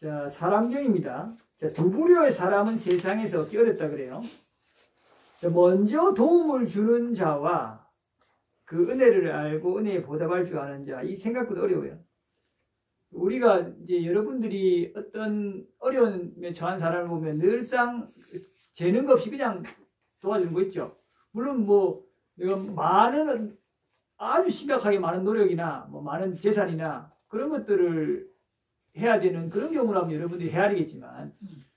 자, 사람경입니다. 자, 두 부류의 사람은 세상에서 얻기 어렵다 그래요. 자, 먼저 도움을 주는 자와 그 은혜를 알고 은혜에 보답할 줄 아는 자, 이 생각보다 어려워요. 우리가 이제 여러분들이 어떤 어려움에 처한 사람을 보면 늘상 재는 것 없이 그냥 도와주는 거 있죠. 물론 뭐 내가 많은 아주 심각하게 많은 노력이나 뭐 많은 재산이나 그런 것들을 해야 되는 그런 경우라면 여러분들이 헤아리겠지만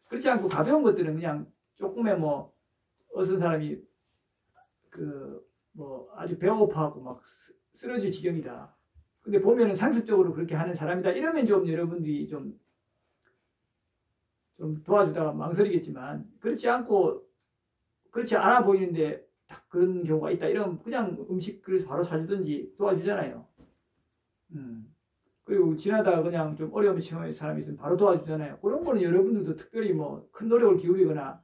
그렇지 않고 가벼운 것들은 그냥 조금의 뭐 어떤 사람이 그 뭐 아주 배고파하고 막 쓰러질 지경이다. 근데 보면은 상습적으로 그렇게 하는 사람이다. 이러면 좀 여러분들이 좀 도와주다가 망설이겠지만 그렇지 않고 그렇지 않아 보이는데 딱 그런 경우가 있다. 이러면 그냥 음식을 바로 사주든지 도와주잖아요. 그리고 지나다가 그냥 좀 어려움에 처한 사람이 있으면 바로 도와주잖아요. 그런 거는 여러분들도 특별히 뭐 큰 노력을 기울이거나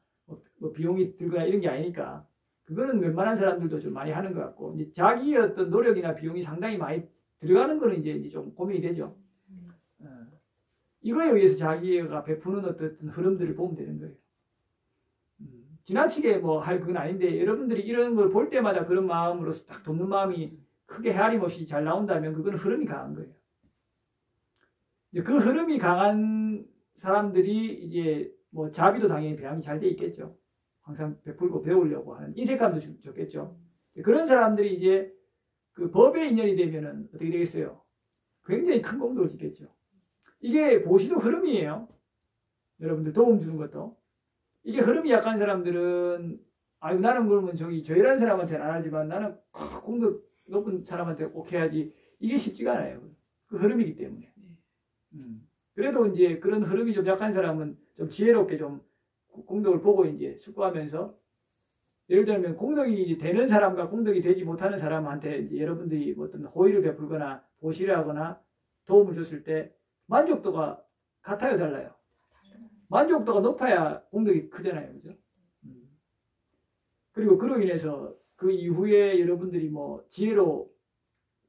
뭐 비용이 들거나 이런 게 아니니까 그거는 웬만한 사람들도 좀 많이 하는 것 같고 이제 자기의 어떤 노력이나 비용이 상당히 많이 들어가는 거는 이제 좀 고민이 되죠. 이거에 의해서 자기가 베푸는 어떤 흐름들을 보면 되는 거예요. 지나치게 뭐 할 그건 아닌데 여러분들이 이런 걸 볼 때마다 그런 마음으로 딱 돕는 마음이 크게 헤아림 없이 잘 나온다면 그건 흐름이 강한 거예요. 그 흐름이 강한 사람들이 이제 뭐 자비도 당연히 배양이 잘 돼 있겠죠. 항상 베풀고 배우려고 하는 인색감도 좋겠죠. 그런 사람들이 이제 그 법의 인연이 되면은 어떻게 되겠어요? 굉장히 큰 공덕을 짓겠죠. 이게 보시도 흐름이에요. 여러분들 도움 주는 것도. 이게 흐름이 약한 사람들은 아유 나는 그러면 저기 저이라는 사람한테는 안 하지만 나는 공덕 높은 사람한테 꼭 해야지. 이게 쉽지가 않아요. 그 흐름이기 때문에. 그래도 이제 그런 흐름이 좀 약한 사람은 좀 지혜롭게 좀 공덕을 보고 이제 숙고하면서 예를 들면 공덕이 되는 사람과 공덕이 되지 못하는 사람한테 이제 여러분들이 어떤 호의를 베풀거나 보시를 하거나 도움을 줬을 때 만족도가 같아요, 달라요? 만족도가 높아야 공덕이 크잖아요, 그죠? 그리고 그로 인해서 그 이후에 여러분들이 뭐 지혜로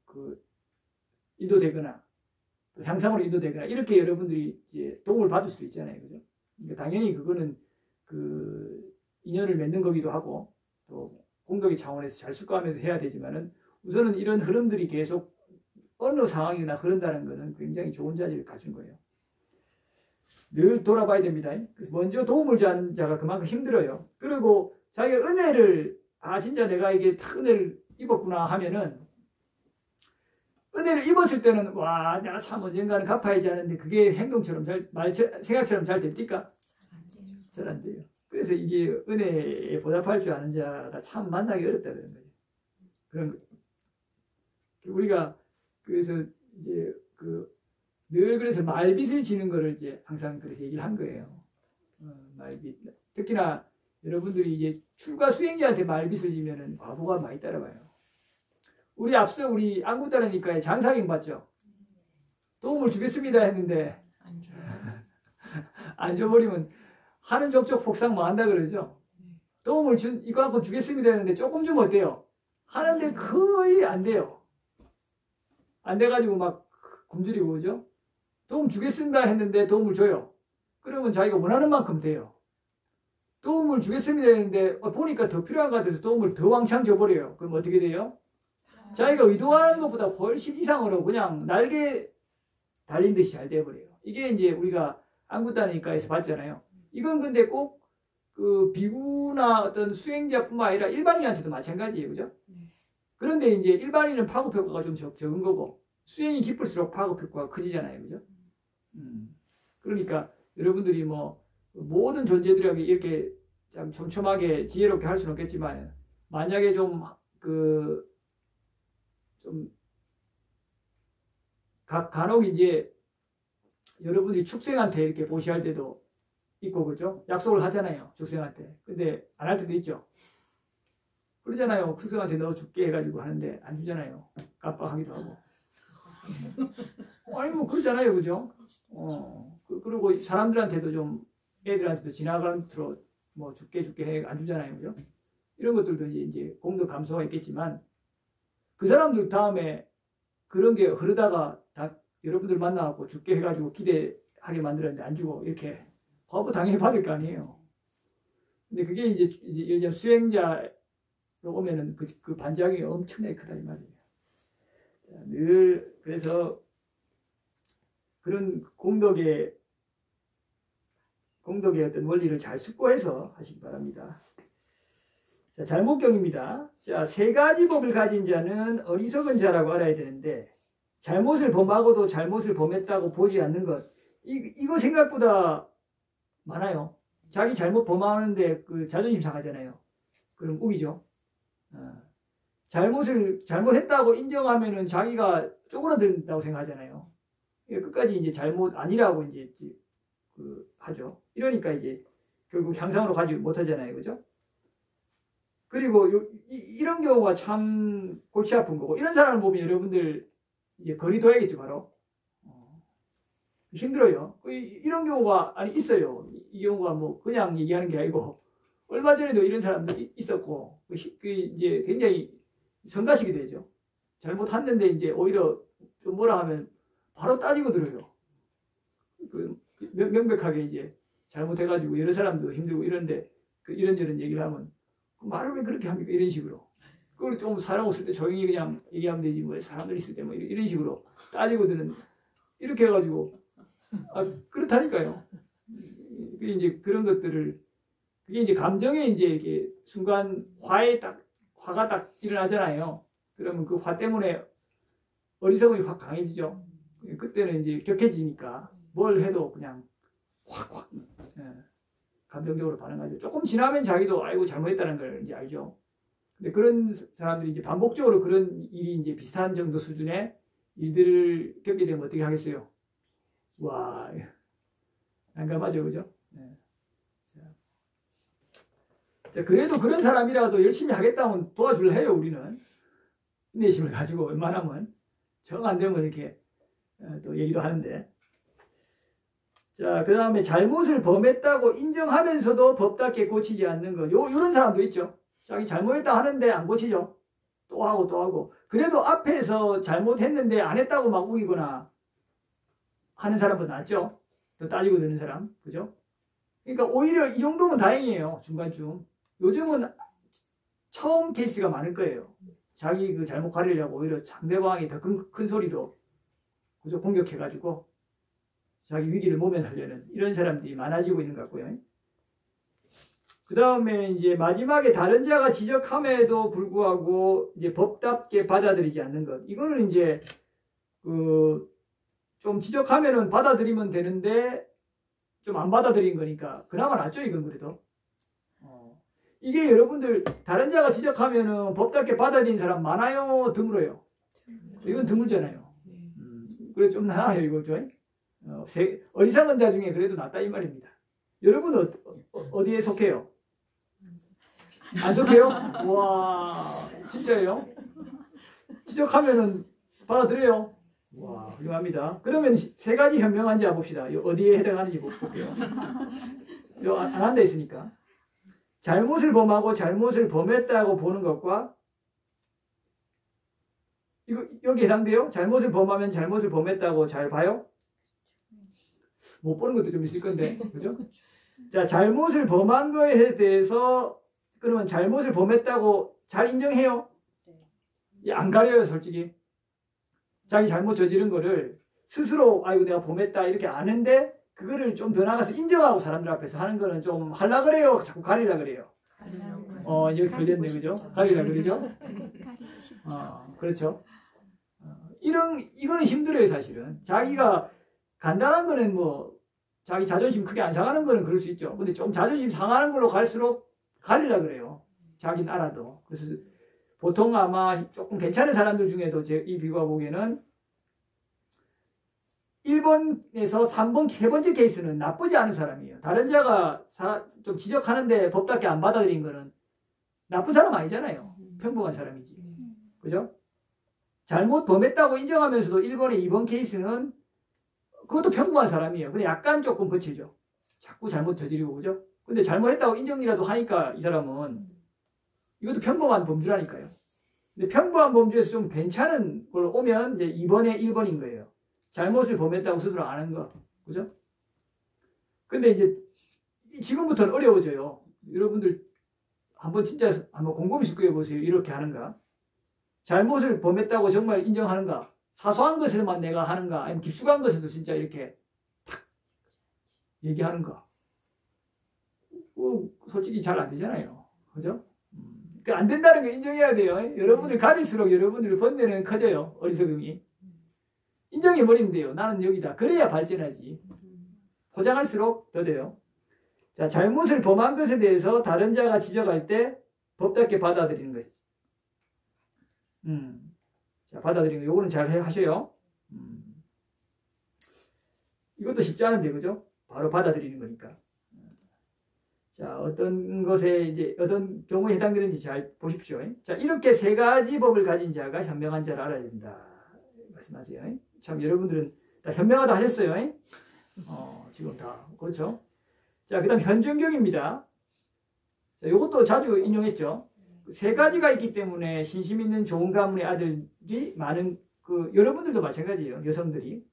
그 인도되거나 향상으로 인도되거나 이렇게 여러분들이 이제 도움을 받을 수도 있잖아요, 그죠? 그러니까 당연히 그거는 그 인연을 맺는 거기도 하고 또 공덕의 차원에서 잘 숙고하면서 해야 되지만은 우선은 이런 흐름들이 계속 어느 상황이나 흐른다는 것은 굉장히 좋은 자질을 가진 거예요. 늘 돌아봐야 됩니다. 그래서 먼저 도움을 주는 자가 그만큼 힘들어요. 그리고 자기가 은혜를 진짜 내가 이게 다 은혜를 입었구나 하면은 은혜를 입었을 때는 와 내가 참 언젠가는 갚아야지 하는데 그게 행동처럼 생각처럼 잘 됩니까? 잘 안 돼요. 그래서 이게 은혜에 보답할 줄 아는 자가 참 만나기 어렵다 그런 거죠. 그런 거. 우리가 그래서 이제 늘 그래서 말빚을 지는 거를 이제 항상 그래서 얘기를 한 거예요. 말빚. 특히나 여러분들이 이제 출가 수행자한테 말빚을 지면은 과보가 많이 따라와요. 우리 앞서 우리 안구 따르니까 장사경 봤죠? 도움을 주겠습니다 했는데 안 줘버리면 하는 족족 폭삭 뭐 한다 그러죠. 도움을 이거 갖고 주겠습니다 했는데 조금 주면 어때요? 하는데 거의 안 돼요. 안 돼가지고 막 굶주리고 오죠. 도움 주겠습니다 했는데 도움을 줘요. 그러면 자기가 원하는 만큼 돼요. 도움을 주겠습니다 했는데 보니까 더 필요한 것 같아서 도움을 더 왕창 줘버려요. 그럼 어떻게 돼요? 자기가 의도하는 것보다 훨씬 이상으로 그냥 날개 달린 듯이 잘 돼버려요. 이게 이제 우리가 안구따니까에서 봤잖아요. 이건 근데 꼭 그 비구나 어떤 수행자뿐만 아니라 일반인한테도 마찬가지예요. 그죠? 그런데 이제 일반인은 파급 효과가 좀 적은 거고 수행이 깊을수록 파급 효과가 커지잖아요. 그죠? 그러니까 여러분들이 뭐 모든 존재들에게 이렇게 참 촘촘하게 지혜롭게 할 수는 없겠지만 만약에 좀 간혹 이제 여러분들이 축생한테 이렇게 보시할 때도 있고 그죠? 약속을 하잖아요. 축생한테. 근데 안 할 때도 있죠. 그러잖아요. 축생한테 너 줄게 해가지고 하는데 안 주잖아요. 깜빡하기도 하고. 아니 뭐 그러잖아요. 그죠? 그리고 사람들한테도 좀 애들한테도 지나가는 틀로 뭐 줄게 해 안 주잖아요. 그죠? 이런 것들도 이제 공덕 감소가 있겠지만 그 사람들 다음에 그런 게 흐르다가 다 여러분들 만나갖고 줄게 해가지고 기대 하게 만들었는데 안 주고 이렇게 과부 당연히 받을 거 아니에요. 근데 그게 이제 예를 들면 수행자로 오면은 그 반작용이 엄청나게 크다 이 말이에요. 자, 늘 그래서 그런 공덕의 어떤 원리를 잘 숙고해서 하시기 바랍니다. 자, 잘못경입니다. 자, 세 가지 법을 가진 자는 어리석은 자라고 알아야 되는데 잘못을 범하고도 잘못을 범했다고 보지 않는 것. 이거 생각보다 많아요. 자기 잘못 범하는데 그 자존심 상하잖아요. 그럼 우기죠. 잘못했다고 인정하면은 자기가 쪼그라든다고 생각하잖아요. 끝까지 이제 잘못 아니라고 이제 하죠. 이러니까 이제 결국 향상으로 가지 못하잖아요. 그죠? 그리고 이런 경우가 참 골치 아픈 거고, 이런 사람을 보면 여러분들 이제 거리 둬야겠죠, 바로. 힘들어요. 이런 경우가 있어요. 이 경우가 뭐 그냥 얘기하는 게 아니고 얼마 전에도 이런 사람들이 있었고, 이제 굉장히 성가시게 되죠. 잘못했는데 이제 오히려 좀 뭐라 하면 바로 따지고 들어요. 명백하게 이제 잘못해가지고 여러 사람도 힘들고 이런데 이런저런 얘기를 하면 말을 왜 그렇게 합니까? 이런 식으로. 그걸 좀 사람 없을 때 조용히 그냥 얘기하면 되지 뭐 사람들 있을 때 뭐 이런 식으로 따지고 드는 이렇게 해가지고 그렇다니까요. 그게 이제 그런 것들을 그게 이제 감정에 이제 이렇게 순간 화가 딱 일어나잖아요. 그러면 그 화 때문에 어리석음이 확 강해지죠. 그때는 이제 격해지니까 뭘 해도 그냥 확 감정적으로 반응하죠. 조금 지나면 자기도 아이고 잘못했다는 걸 이제 알죠. 근데 그런 사람들이 이제 반복적으로 그런 일이 이제 비슷한 정도 수준의 일들을 겪게 되면 어떻게 하겠어요? 와, 난감하죠, 그죠? 네. 자, 그래도 그런 사람이라도 열심히 하겠다면 도와줄래 해요, 우리는. 인내심을 가지고 웬만하면. 정 안 되면 이렇게 또 얘기도 하는데. 자, 그 다음에 잘못을 범했다고 인정하면서도 법답게 고치지 않는 거. 요런 사람도 있죠. 자기 잘못했다 하는데 안 고치죠. 또 하고 또 하고. 그래도 앞에서 잘못했는데 안 했다고 막 우기거나 하는 사람보다 낫죠. 더 따지고 드는 사람. 그죠? 그러니까 오히려 이 정도면 다행이에요. 중간쯤. 요즘은 처음 케이스가 많을 거예요. 자기 그 잘못 가리려고 오히려 상대방이 더 큰 소리로 그죠? 공격해가지고 자기 위기를 모면하려는 이런 사람들이 많아지고 있는 것 같고요. 그 다음에 이제 마지막에 다른 자가 지적함에도 불구하고 이제 법답게 받아들이지 않는 것. 이거는 이제 좀 지적하면은 받아들이면 되는데 좀 안 받아들인 거니까 그나마 낫죠, 이건 그래도. 이게 여러분들 다른 자가 지적하면은 법답게 받아들인 사람 많아요, 드물어요? 이건 드물잖아요. 그래 좀 나아요, 이거죠. 어리석은 자 중에 그래도 낫다 이 말입니다. 여러분은 어디에 속해요? 안 속해요? 와, 진짜예요? 지적하면은 받아들여요? 와, 훌륭합니다. 그러면 세 가지 현명한 자 봅시다. 어디에 해당하는지 볼게요. 안 한다 했으니까. 잘못을 범하고 잘못을 범했다고 보는 것과 여기 해당돼요? 잘못을 범하면 잘못을 범했다고 잘 봐요? 못 보는 것도 좀 있을 건데, 그죠? 자, 잘못을 범한 거에 대해서 그러면 잘못을 범했다고 잘 인정해요? 안 가려요, 솔직히. 자기 잘못 저지른 거를 스스로 아이고 내가 범했다 이렇게 아는데 그거를 좀 더 나가서 인정하고 사람들 앞에서 하는 거는 좀 하려 그래요? 자꾸 가리려 그래요? 여기 걸렸네, 그죠? 가리려 그러죠? 그렇죠. 이거는 힘들어요, 사실은. 자기가 간단한 거는 뭐 자기 자존심 크게 안 상하는 거는 그럴 수 있죠. 근데 좀 자존심 상하는 걸로 갈수록 가리려 그래요. 자기는 알아도. 그래서 보통 아마 조금 괜찮은 사람들 중에도 이 비교가 보기에는 1번에서 3번, 세 번째 케이스는 나쁘지 않은 사람이에요. 다른 자가 좀 지적하는데 법답게 안 받아들인 거는 나쁜 사람 아니잖아요. 평범한 사람이지. 그죠? 잘못 범했다고 인정하면서도 1번에 2번 케이스는 그것도 평범한 사람이에요. 근데 약간 조금 거칠죠. 자꾸 잘못 저지르고, 그죠? 근데 잘못했다고 인정이라도 하니까 이 사람은 이것도 평범한 범주라니까요. 근데 평범한 범주에서 좀 괜찮은 걸로 오면 이제 2번에 1번인 거예요. 잘못을 범했다고 스스로 아는 거. 그죠? 근데 이제 지금부터는 어려워져요. 여러분들 한번 진짜 한번 곰곰이 숙고해 보세요. 이렇게 하는가? 잘못을 범했다고 정말 인정하는가? 사소한 것에만 내가 하는가? 아니면 깊숙한 것에도 진짜 이렇게 탁 얘기하는가? 솔직히 잘 안 되잖아요. 그죠? 안 된다는 거 인정해야 돼요. 여러분들 가질수록 여러분들 번뇌는 커져요. 어리석음이. 인정해버리면 돼요. 나는 여기다. 그래야 발전하지. 포장할수록 더 돼요. 자, 잘못을 범한 것에 대해서 다른 자가 지적할 때 법답게 받아들이는 것이지. 자, 받아들이는 거. 요거는 잘 하셔요. 이것도 쉽지 않은데, 그죠? 바로 받아들이는 거니까. 자, 어떤 것에 이제 어떤 경우에 해당되는지 잘 보십시오. 자, 이렇게 세 가지 법을 가진 자가 현명한 자를 알아야 된다. 말씀하세요. 참, 여러분들은 다 현명하다 하셨어요. 지금 다. 그렇죠? 자, 그 다음 현준경입니다. 자, 이것도 자주 인용했죠. 세 가지가 있기 때문에 신심 있는 좋은 가문의 아들이 많은, 여러분들도 마찬가지예요. 여성들이.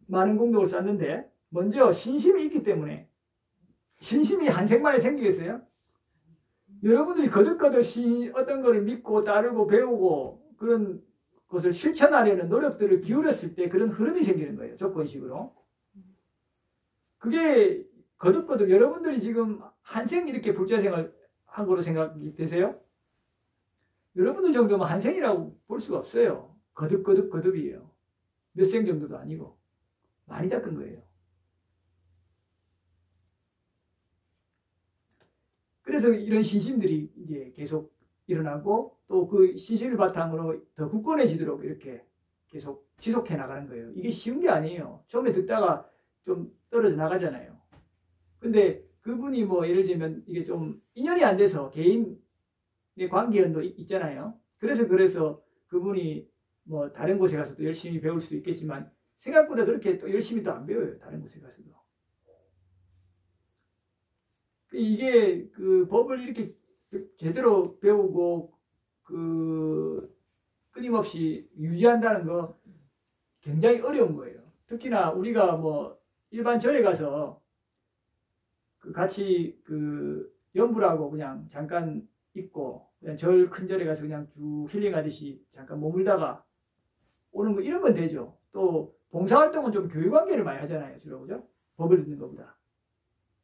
많은 공덕을 쌓는데, 먼저 신심이 있기 때문에, 신심이 한 생만에 생기겠어요? 여러분들이 거듭거듭 어떤 거를 믿고 따르고 배우고 그런 것을 실천하려는 노력들을 기울였을 때 그런 흐름이 생기는 거예요. 조건식으로. 그게 거듭거듭 여러분들이 지금 한생 이렇게 불자생을 한 거로 생각이 되세요? 여러분들 정도면 한생이라고 볼 수가 없어요. 거듭이에요. 몇 생 정도도 아니고 많이 닦은 거예요. 그래서 이런 신심들이 이제 계속 일어나고 또 그 신심을 바탕으로 더 굳건해지도록 이렇게 계속 지속해 나가는 거예요. 이게 쉬운 게 아니에요. 처음에 듣다가 좀 떨어져 나가잖아요. 근데 그분이 뭐 예를 들면 이게 좀 인연이 안 돼서 개인의 관계연도 있잖아요. 그래서 그분이 뭐 다른 곳에 가서도 열심히 배울 수도 있겠지만 생각보다 그렇게 또 열심히 또 안 배워요. 다른 곳에 가서도. 이게 그 법을 이렇게 제대로 배우고 끊임없이 유지한다는 거 굉장히 어려운 거예요. 특히나 우리가 뭐 일반 절에 가서 같이 연불하고 그냥 잠깐 있고 그냥 큰 절에 가서 그냥 쭉 힐링하듯이 잠깐 머물다가 오는 거 이런 건 되죠. 또 봉사활동은 좀 교육관계를 많이 하잖아요. 주로 그죠? 법을 듣는 것보다.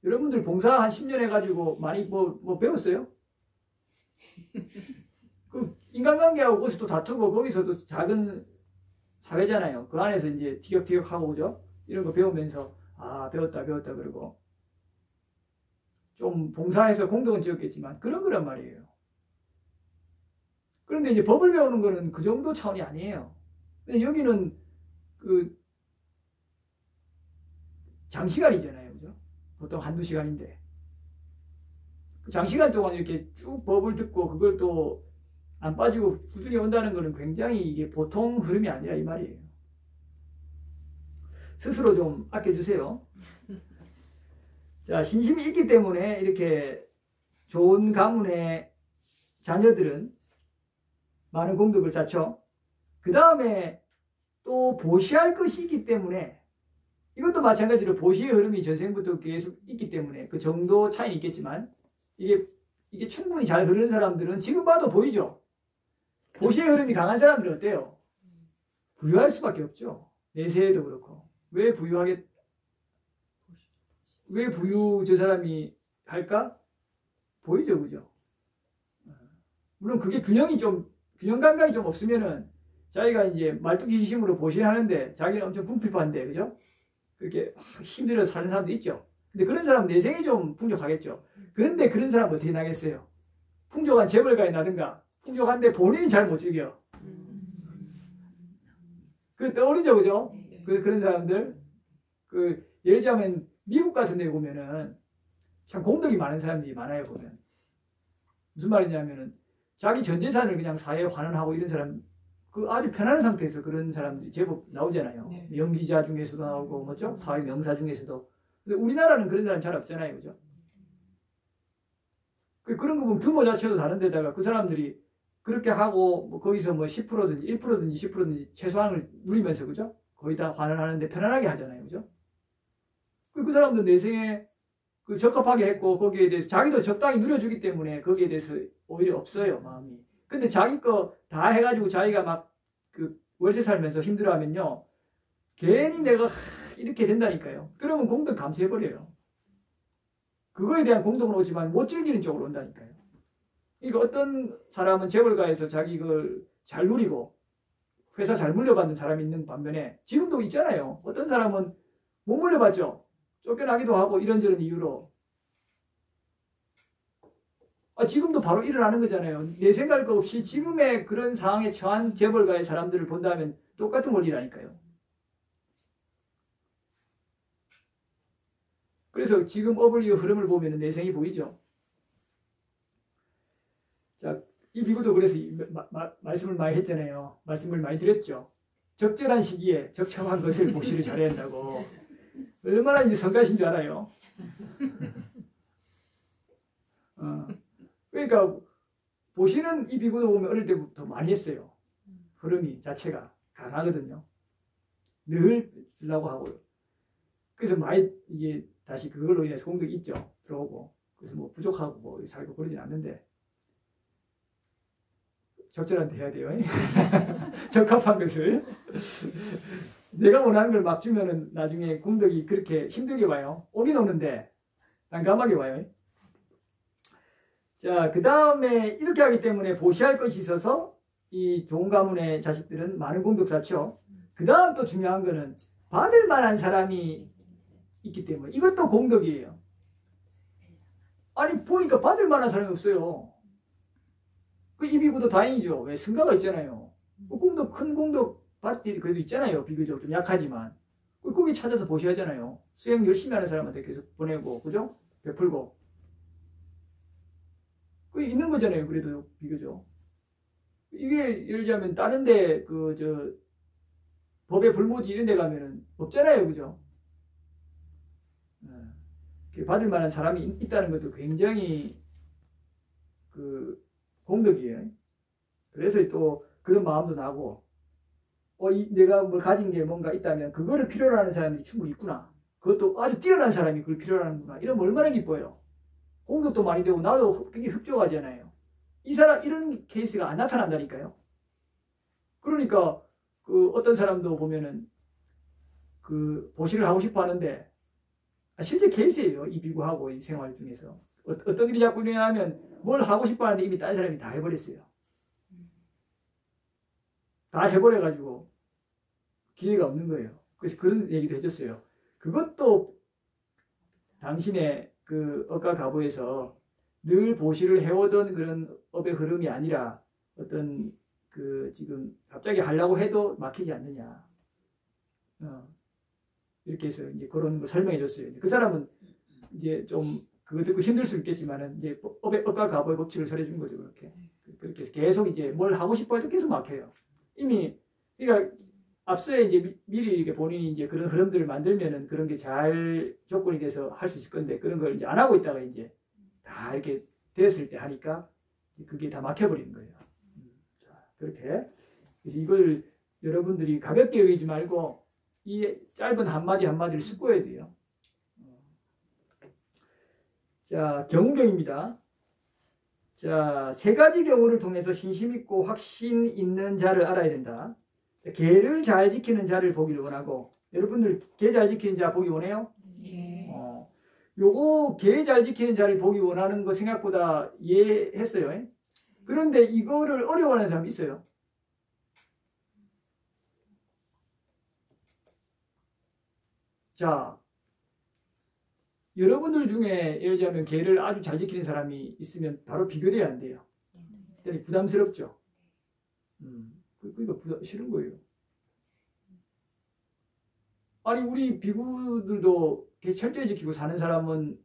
여러분들 봉사 한 10년 해가지고 많이 뭐 배웠어요? 인간관계하고 거기서 또 다투고 거기서도 작은 사회잖아요. 그 안에서 이제 티격태격하고 그죠? 이런 거 배우면서 배웠다 그러고 좀 봉사해서 공덕은 지었겠지만 그런 거란 말이에요. 그런데 이제 법을 배우는 거는 그 정도 차원이 아니에요. 근데 여기는 장시간이잖아요. 그죠? 보통 한두 시간인데 장시간 동안 이렇게 쭉 법을 듣고 그걸 또 안 빠지고 꾸준히 온다는 것은 굉장히 이게 보통 흐름이 아니라 이 말이에요. 스스로 좀 아껴주세요. 자, 신심이 있기 때문에 이렇게 좋은 가문의 자녀들은 많은 공덕을 쌓죠. 그 다음에 또 보시할 것이 있기 때문에 이것도 마찬가지로 보시의 흐름이 전생부터 계속 있기 때문에 그 정도 차이는 있겠지만 이게 충분히 잘 흐르는 사람들은 지금 봐도 보이죠. 보시의 흐름이 강한 사람들은 어때요? 부유할 수밖에 없죠. 내세에도 그렇고. 왜 부유 저 사람이 할까? 보이죠, 그죠? 물론 그게 균형 감각이 좀 없으면은 자기가 이제 말뚝심으로 보신하는데 자기는 엄청 궁핍한데, 그죠? 그렇게 힘들어서 사는 사람도 있죠. 근데 그런 사람은 내생이 좀 풍족하겠죠. 그런데 그런 사람은 어떻게 나겠어요? 풍족한 재벌가에 나든가, 풍족한데 본인이 잘 못 즐겨. 떠오르죠, 그죠? 그런 사람들. 예를 들자면, 미국 같은 데 보면은, 참 공덕이 많은 사람들이 많아요, 보면. 무슨 말이냐면은, 자기 전 재산을 그냥 사회에 환원하고 이런 사람, 아주 편안한 상태에서 그런 사람들이 제법 나오잖아요. 네. 연기자 중에서도 나오고, 뭐죠? 사회 명사 중에서도. 근데 우리나라는 그런 사람 잘 없잖아요, 그죠? 그런 거 보면 규모 자체도 다른 데다가 그 사람들이 그렇게 하고, 뭐 거기서 뭐 10%든지 1%든지 10%든지 최소한을 누리면서, 그죠? 거의 다 환원하는데 편안하게 하잖아요, 그죠? 그 사람도 내생에 그 적합하게 했고 거기에 대해서 자기도 적당히 누려주기 때문에 거기에 대해서 오히려 없어요, 마음이. 근데 자기 거 다 해가지고 자기가 막 그 월세 살면서 힘들어하면요, 괜히 내가 이렇게 된다니까요. 그러면 공덕 감소해버려요. 그거에 대한 공덕은 오지만 못 즐기는 쪽으로 온다니까요. 그러니까 어떤 사람은 재벌가에서 자기 이걸 잘 누리고 회사 잘 물려받는 사람이 있는 반면에 지금도 있잖아요. 어떤 사람은 못 물려받죠. 쫓겨나기도 하고 이런저런 이유로. 지금도 바로 일어나는 거잖아요. 내 생각 없이 지금의 그런 상황에 처한 재벌가의 사람들을 본다면 똑같은 원리라니까요. 그래서 지금 어블리의 흐름을 보면 내생이 보이죠. 자, 이 비구도 그래서 말씀을 많이 했잖아요. 말씀을 많이 드렸죠. 적절한 시기에 적정한 것을 보시를 잘해야 한다고. 얼마나 이제 성가신 줄 알아요. 그러니까 보시는 이 비구도 보면 어릴 때부터 많이 했어요. 흐름이 자체가 강하거든요. 늘 주려고 하고. 그래서 많이 이게 다시 그걸로 인해서 공덕이 있죠. 들어오고. 그래서 뭐 부족하고 뭐 살고 그러진 않는데 적절한 데 해야 돼요. 적합한 것을. 내가 원하는 걸 막 주면은 나중에 공덕이 그렇게 힘들게 와요. 오긴 오는데 난감하게 와요. 자, 그 다음에 이렇게 하기 때문에 보시할 것이 있어서 이 좋은 가문의 자식들은 많은 공덕 쌓죠. 그 다음 또 중요한 거는 받을 만한 사람이 있기 때문에 이것도 공덕이에요. 아니 보니까 받을 만한 사람이 없어요. 그 이비구도 다행이죠. 왜 승가가 있잖아요. 그 공덕 큰 공덕 받들이 그래도 있잖아요. 비교적 좀 약하지만 거기 찾아서 보셔야잖아요. 수행 열심히 하는 사람한테 계속 보내고 그죠? 베풀고 그 있는 거잖아요. 그래도 비교적 이게 예를 들자면 다른데 법의 불모지 이런 데 가면은 없잖아요. 그죠? 받을 만한 사람이 있다는 것도 굉장히 그 공덕이에요. 그래서 또 그런 마음도 나고 내가 뭘 가진 게 뭔가 있다면 그거를 필요로 하는 사람이 충분히 있구나. 그것도 아주 뛰어난 사람이 그걸 필요로 하는구나. 이러면 얼마나 기뻐요. 공덕도 많이 되고 나도 굉장히 흡족하잖아요. 이 사람 이런 케이스가 안 나타난다니까요. 그러니까 그 어떤 사람도 보면은 그 보시를 하고 싶어 하는데 실제 케이스예요. 이 비구하고 이 생활 중에서 어떤 일이 자꾸 일어나면 뭘 하고 싶어 하는데 이미 다른 사람이 다 해버렸어요. 다 해버려가지고 기회가 없는 거예요. 그래서 그런 얘기도 해줬어요. 그것도 당신의 그 업과 가보에서 늘 보시를 해오던 그런 업의 흐름이 아니라 어떤 그 지금 갑자기 하려고 해도 막히지 않느냐. 이렇게 해서 이제 그런 거 설명해 줬어요. 그 사람은 이제 좀 그거 듣고 힘들 수 있겠지만은 이제 업과 가보의 법칙을 설해 준 거죠. 그렇게 해서 계속 이제 뭘 하고 싶어 해도 계속 막혀요. 이미 그러니까 앞서에 이제 미리 이렇게 본인이 이제 그런 흐름들을 만들면은 그런 게 잘 조건이 돼서 할 수 있을 건데 그런 걸 이제 안 하고 있다가 이제 다 이렇게 됐을 때 하니까 그게 다 막혀버리는 거예요. 자, 그렇게 그래서 이걸 여러분들이 가볍게 여기지 말고 이 짧은 한마디 한마디를 습고해야 돼요. 자, 경우경입니다. 자, 세 가지 경우를 통해서 신심 있고 확신 있는 자를 알아야 된다. 계를 잘 지키는 자를 보기를 원하고, 여러분들 계 잘 지키는 자 보기 원해요? 네. 요거 계 잘 지키는 자를 보기 원하는 거 생각보다 이해했어요. 그런데 이거를 어려워하는 사람이 있어요. 자, 여러분들 중에 예를 들자면 계를 아주 잘 지키는 사람이 있으면 바로 비교돼야 안 돼요. 그러니 부담스럽죠. 그러니까 싫은 거예요. 아니 우리 비구들도 개 철저히 지키고 사는 사람은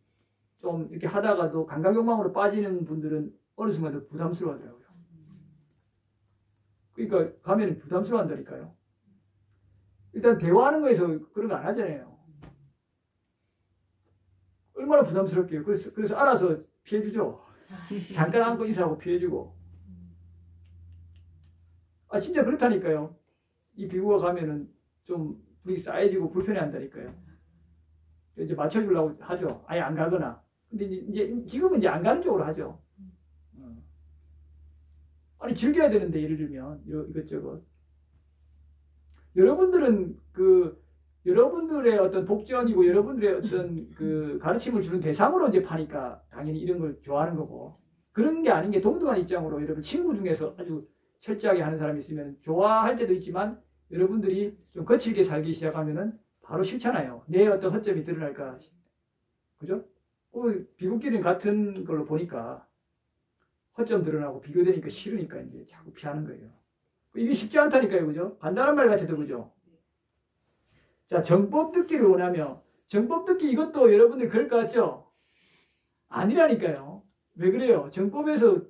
좀 이렇게 하다가도 감각욕망으로 빠지는 분들은 어느 순간 부담스러워 하더라고요. 그러니까 가면 부담스러워 한다니까요. 일단 대화하는 거에서 그런 거 안 하잖아요. 얼마나 부담스럽게요. 그래서 알아서 피해주죠. 잠깐 안고 인사하고 피해주고. 진짜 그렇다니까요. 이 비구가 가면은 좀 분위기 싸해지고 불편해 한다니까요. 이제 맞춰주려고 하죠. 아예 안 가거나. 근데 이제 지금은 이제 안 가는 쪽으로 하죠. 아니 즐겨야 되는데 예를 들면 이것저것. 여러분들은 여러분들의 어떤 복전이고 여러분들의 어떤 그 가르침을 주는 대상으로 이제 파니까 당연히 이런 걸 좋아하는 거고, 그런 게 아닌 게 동등한 입장으로 여러분 친구 중에서 아주 철저하게 하는 사람이 있으면 좋아할 때도 있지만 여러분들이 좀 거칠게 살기 시작하면은 바로 싫잖아요. 내 어떤 허점이 드러날까. 그죠? 비극끼리는 같은 걸로 보니까 허점 드러나고 비교되니까 싫으니까 이제 자꾸 피하는 거예요. 이게 쉽지 않다니까요. 그죠? 간단한 말 같아도 그죠? 자, 정법 듣기를 원하며, 정법 듣기 이것도 여러분들 그럴 것 같죠? 아니라니까요. 왜 그래요? 정법에서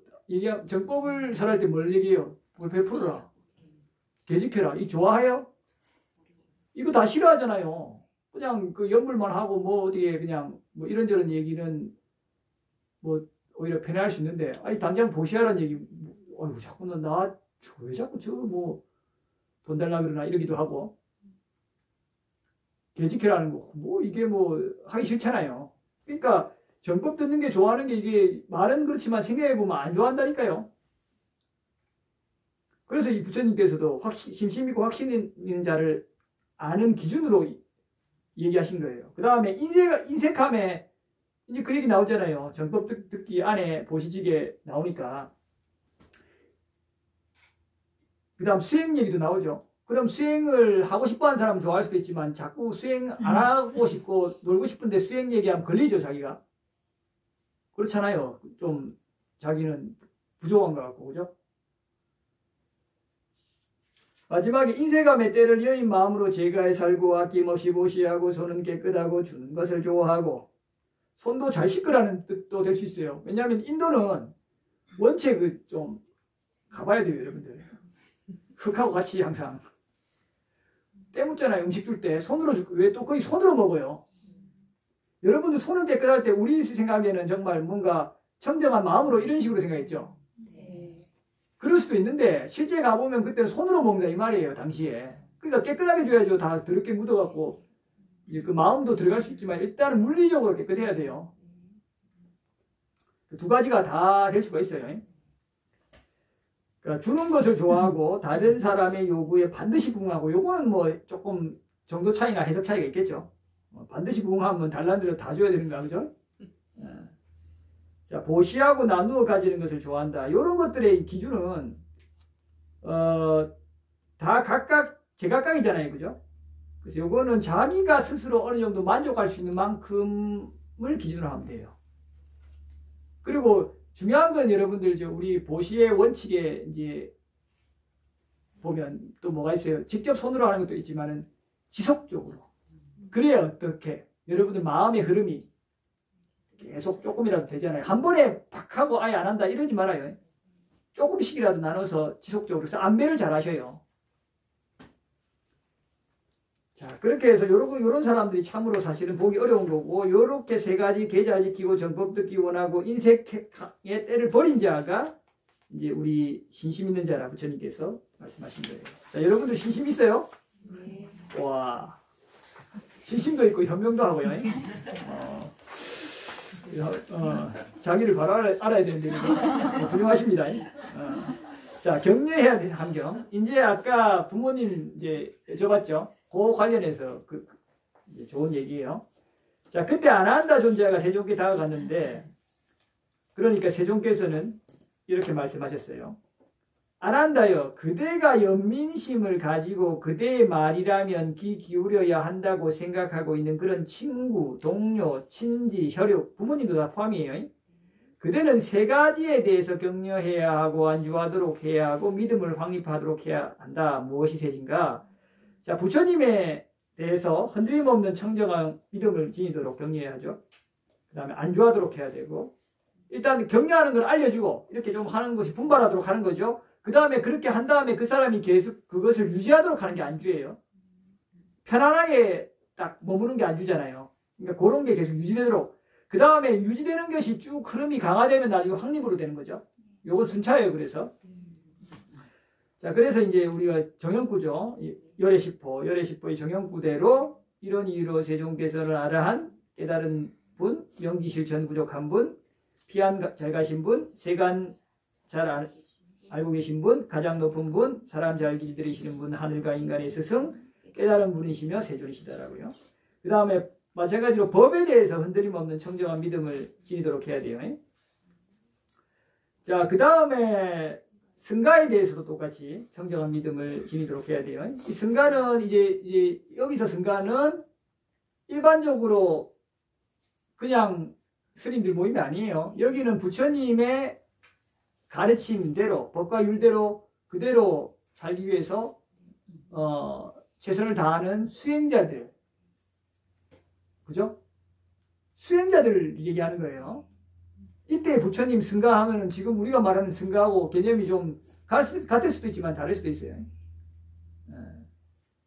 정법을 설할 때 뭘 얘기해요? 뭘 베풀어라. 계지켜라. 이 좋아해요? 이거 다 싫어하잖아요. 그냥 그 연물만 하고 뭐 어디에 그냥 뭐 이런저런 얘기는 뭐 오히려 편애할 수 있는데, 아니 당장 보시하라는 얘기, 어이구 자꾸 왜 자꾸 저 뭐 돈 달라 그러나 이러기도 하고, 계지켜라는 거 뭐 이게 뭐 하기 싫잖아요. 그러니까 정법 듣는 게 좋아하는 게 이게 말은 그렇지만 생각해 보면 안 좋아한다니까요. 그래서 이 부처님께서도 심심 있고 확신 있는 자를 아는 기준으로 얘기하신 거예요. 그 다음에 인색함에 이제 그 얘기 나오잖아요. 정법 듣기 안에 보시직에 나오니까. 그 다음 수행 얘기도 나오죠. 그럼 수행을 하고 싶어 하는 사람은 좋아할 수도 있지만 자꾸 수행 안 하고 싶고 놀고 싶은데 수행 얘기하면 걸리죠, 자기가. 그렇잖아요. 좀 자기는 부족한 것 같고, 그죠? 마지막에 인색함의 때를 여인 마음으로 제가해 살고 아낌없이 보시하고 손은 깨끗하고 주는 것을 좋아하고, 손도 잘 씻으라는 뜻도 될 수 있어요. 왜냐하면 인도는 원체 좀 가봐야 돼요, 여러분들. 흙하고 같이 항상 때묻잖아요. 음식 줄 때 손으로 왜 또 거의 손으로 먹어요. 여러분들 손은 깨끗할 때 우리 생각에는 정말 뭔가 청정한 마음으로 이런 식으로 생각했죠. 그럴 수도 있는데 실제 가보면 그때는 손으로 먹는다 이 말이에요, 당시에. 그러니까 깨끗하게 줘야죠. 다 더럽게 묻어갖고 그 마음도 들어갈 수 있지만 일단은 물리적으로 깨끗해야 돼요. 두 가지가 다 될 수가 있어요. 그러니까 주는 것을 좋아하고 다른 사람의 요구에 반드시 부응하고, 요거는 뭐 조금 정도 차이나 해석 차이가 있겠죠. 반드시 부응하면 달라는 대로 다 줘야 되는가, 그죠? 자, 보시하고 나누어 가지는 것을 좋아한다. 이런 것들의 기준은 다 각각 제각각이잖아요, 그죠? 그래서 요거는 자기가 스스로 어느 정도 만족할 수 있는 만큼을 기준으로 하면 돼요. 그리고 중요한 건 여러분들 우리 보시의 원칙에 이제 보면 또 뭐가 있어요? 직접 손으로 하는 것도 있지만은 지속적으로. 그래야 어떻게 여러분들 마음의 흐름이 계속 조금이라도 되잖아요. 한 번에 팍 하고 아예 안 한다 이러지 말아요. 조금씩이라도 나눠서 지속적으로. 그래서 안배를 잘 하셔요. 자, 그렇게 해서 요런 사람들이 참으로 사실은 보기 어려운 거고, 요렇게 세 가지 계잘 지키고 정법 듣기 원하고 인색의 때를 버린 자가 이제 우리 신심 있는 자라 부처님께서 말씀하신 거예요. 자, 여러분들 신심 있어요? 네. 와, 신심도 있고 현명도 하고요. 자기를 바로 알아야 되는데 훌륭하십니다. 자, 격려해야 되는 환경. 이제 아까 부모님 이제 여쭤봤죠. 그 관련해서 이제 좋은 얘기예요. 자, 그때 안 한다 존재가 세종께 다가갔는데, 그러니까 세종께서는 이렇게 말씀하셨어요. 안 한다요. 그대가 연민심을 가지고 그대의 말이라면 귀 기울여야 한다고 생각하고 있는 그런 친구, 동료, 친지, 혈육, 부모님도 다 포함이에요. 그대는 세 가지에 대해서 격려해야 하고 안주하도록 해야 하고 믿음을 확립하도록 해야 한다. 무엇이 셋인가? 자, 부처님에 대해서 흔들림 없는 청정한 믿음을 지니도록 격려해야죠. 그 다음에 안주하도록 해야 되고, 일단 격려하는 걸 알려주고 이렇게 좀 하는 것이 분발하도록 하는 거죠. 그 다음에 그렇게 한 다음에 그 사람이 계속 그것을 유지하도록 하는 게 안주예요. 편안하게 딱 머무는 게 안주잖아요. 그러니까 그런 게 계속 유지되도록. 그 다음에 유지되는 것이 쭉 흐름이 강화되면 나중에 확립으로 되는 거죠. 요건 순차예요. 그래서 자, 그래서 이제 우리가 정형구죠. 열애십포의 정형구대로 이런 이유로 세종께서는 아라한 깨달은 분, 명지실천 부족한 분, 피안 잘 가신 분, 세간 잘 알고 계신 분, 가장 높은 분, 사람 잘 길들이시는 분, 하늘과 인간의 스승, 깨달은 분이시며 세존이시다라고요. 그 다음에 마찬가지로 법에 대해서 흔들림 없는 청정한 믿음을 지니도록 해야 돼요. 자, 그 다음에 승가에 대해서도 똑같이 청정한 믿음을 지니도록 해야 돼요. 이 승가는 이제 여기서 승가는 일반적으로 그냥 스님들 모임이 아니에요. 여기는 부처님의 가르침대로 법과 율대로 그대로 살기 위해서 최선을 다하는 수행자들, 그죠? 수행자들 얘기하는 거예요. 이때 부처님 승가하면은 지금 우리가 말하는 승가하고 개념이 좀 같을 수도 있지만 다를 수도 있어요.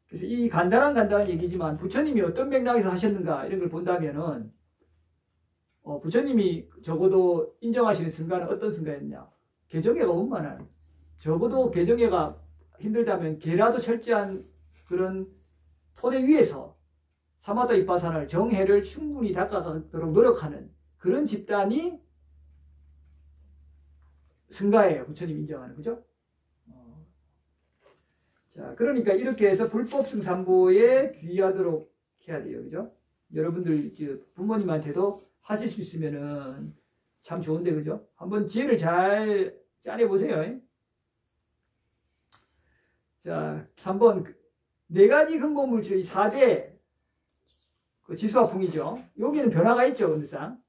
그래서 이 간단한 얘기지만 부처님이 어떤 맥락에서 하셨는가 이런 걸 본다면은 부처님이 적어도 인정하시는 승가는 어떤 승가였냐? 개정회가 원만한, 적어도 개정회가 힘들다면 개라도 철저한 그런 토대 위에서 사마다 이빠사를 정해를 충분히 닦아가도록 노력하는 그런 집단이 승가예요. 부처님 인정하는, 그죠? 자, 그러니까 이렇게 해서 불법 승산보에 귀의하도록 해야 돼요, 그죠? 여러분들 부모님한테도 하실 수 있으면은 참 좋은데, 그죠? 한번 지혜를 잘 짜내보세요. 자, 3번. 네 가지 근본 물질의 4대 그 지수와 풍이죠. 여기는 변화가 있죠, 근데상.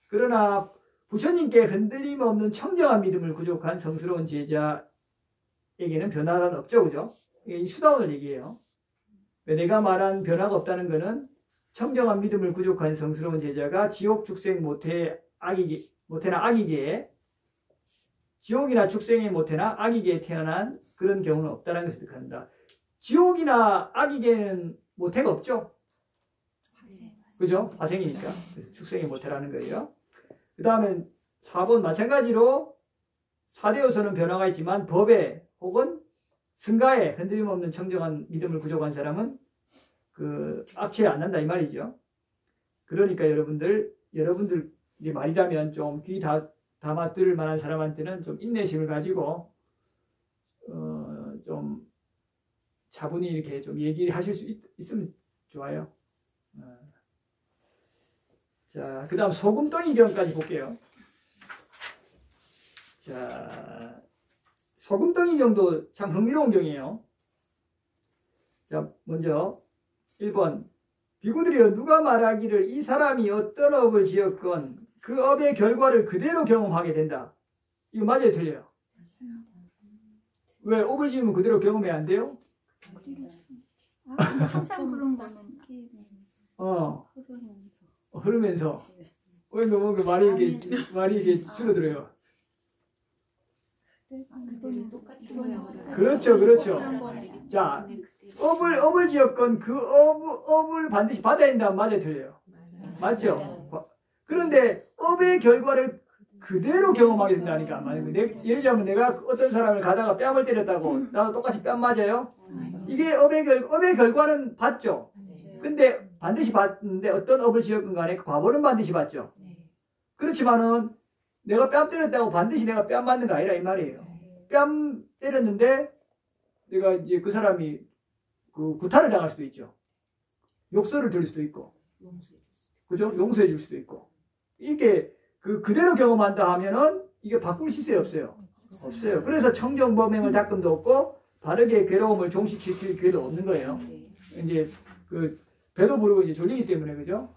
그러나 부처님께 흔들림 없는 청정한 믿음을 구족한 성스러운 제자에게는 변화는 없죠, 그죠? 이게 수다원을 얘기해요. 내가 말한 변화가 없다는 것은 청정한 믿음을 구족한 성스러운 제자가 지옥 축생 못해나 악이기에 지옥이나 축생에 못해나 악이기에 태어난 그런 경우는 없다는 것을 뜻한다. 지옥이나 악이기에는 모태가 없죠. 그죠? 화생이니까. 그래서 축생에 모태라는 거예요. 그 다음에 4번 마찬가지로 4대요소는 변화가 있지만 법에 혹은 승가에 흔들림 없는 청정한 믿음을 구족한 사람은 그 악취에 안 난다 이 말이죠. 그러니까 여러분들 말이라면 좀 귀 담아 들을 만한 사람한테는 좀 인내심을 가지고 좀 차분히 이렇게 좀 얘기를 하실 수 있으면 좋아요. 자, 그 다음 소금덩이 경까지 볼게요. 자, 소금덩이 경도 참 흥미로운 경이에요. 자, 먼저 1번. 비구들이여 누가 말하기를 이 사람이 어떤 업을 지었건 그 업의 결과를 그대로 경험하게 된다. 이거 맞아요, 틀려요? 왜 업을 지으면 그대로 경험해야 안 돼요? 근데 항상 그런 거는 흐르면서 왜 너무 그 말이 이게 줄어들어요. 그렇죠. 자, 업을 지었건 그 업을 반드시 받아야 된다. 맞아요, 틀려요? 맞죠? 그런데 업의 결과를 그대로 경험하게 된다니까. 예를 들자면 내가 어떤 사람을 가다가 뺨을 때렸다고 나도 똑같이 뺨 맞아요? 이게 업의 결과는 받죠. 근데 반드시 받는데 어떤 업을 지었건 간에 그 과보는 반드시 받죠. 그렇지만은 내가 뺨 때렸다고 반드시 내가 뺨 맞는 거 아니라 이 말이에요. 뺨 때렸는데 내가 이제 그 사람이 그 구타를 당할 수도 있죠. 욕설을 들을 수도 있고, 그죠? 용서해 줄 수도 있고. 이게 그대로 경험한다 하면은 이게 바꿀 시세 없어요. 없어요. 그래서 청정범행을 닦음도 없고 바르게 괴로움을 종식시킬 기회도 없는 거예요. 이제 배도 부르고 이제 졸리기 때문에, 그죠?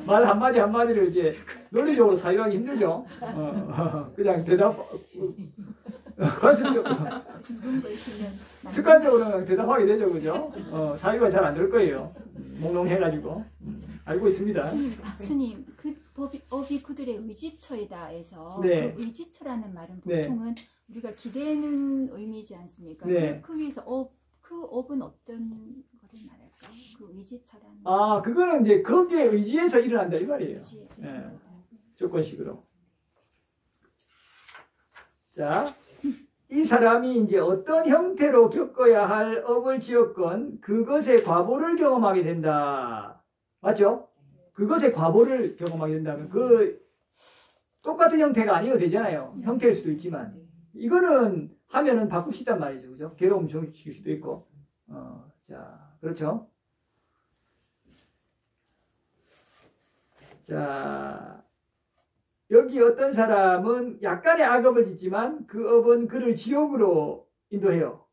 말 한마디를 이제 논리적으로 사유하기 힘들죠. 그냥 습관적으로 그냥 대답하게 되죠, 그죠? 사유가 잘 안 될 거예요. 몽롱해가지고. 알고 있습니다. 스님, 그 업이 그들의 의지처이다 해서 네. 그 의지처라는 말은 네. 보통은 우리가 기대는 의미이지 않습니까? 네. 거기에서 그 업은 어떤 거를 말할까요? 그 의지처라는. 그거는 이제 거기에 의지해서 일어난다 이 말이에요. 의지해서. 조건식으로. 자, 이 사람이 이제 어떤 형태로 겪어야 할 업을 지었건 그것의 과보를 경험하게 된다. 맞죠? 그것의 과보를 경험하게 된다면 그 똑같은 형태가 아니어도 되잖아요. 형태일 수도 있지만 이거는 하면은 바꿀 수 있단 말이죠. 그죠? 괴로움 정식일 수도 있고. 자, 그렇죠? 자, 여기 어떤 사람은 약간의 악업을 짓지만 그 업은 그를 지옥으로 인도해요.